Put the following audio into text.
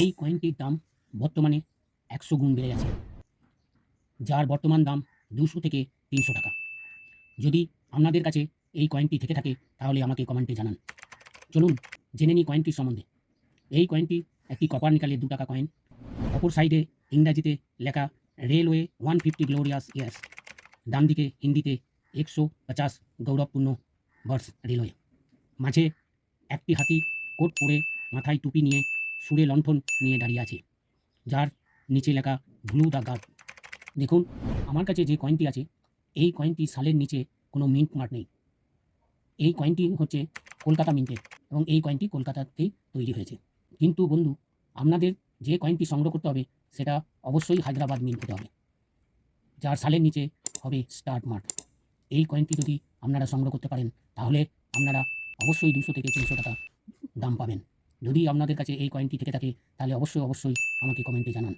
এই কয়েনটির দাম বর্তমানে ১০০ গুণ বেড়ে গেছে, যার বর্তমান দাম ২০০ থেকে ৩০০ টাকা। যদি আপনাদের কাছে এই কয়েনটি থেকে থাকে তাহলে আমাকে কমেন্টে জানান। চলুন জেনে নিই কয়েনটির সম্বন্ধে। এই কয়েনটি একটি কপার নিকেলের ২ টাকা কয়েন। অপর সাইডে ইংরাজিতে লেখা রেলওয়ে 150 গ্লোরিয়াস ইয়ার্স, ডান দিকে হিন্দিতে ১৫০ গৌরবপূর্ণ বর্ষ রেলওয়ে। মাঝে একটি হাতি কোট পরে মাথায় টুপি নিয়ে সুরে লণ্ঠন নিয়ে দাঁড়িয়ে আছে, যার নিচে লেখা ব্লু দ্য গার্ড। দেখুন আমার কাছে যে কয়েনটি আছে, এই কয়েনটি সালের নিচে কোনো মিন্ট মার্ক নেই। এই কয়েনটি হচ্ছে কলকাতা মিন্টের এবং এই কয়েনটি কলকাতাতেই তৈরি হয়েছে। কিন্তু বন্ধু, আপনাদের যে কয়েনটি সংগ্রহ করতে হবে সেটা অবশ্যই হায়দ্রাবাদ মিন্ট হতে হবে, যার সালের নিচে হবে স্টার্ট মার্ক। এই কয়েনটি যদি আপনারা সংগ্রহ করতে পারেন তাহলে আপনারা অবশ্যই ২০০ থেকে ৩০০ টাকা দাম পাবেন। যদি আপনাদের কাছে এই কয়েনটি থেকে থাকে তাহলে অবশ্যই আমাকে কমেন্টে জানান।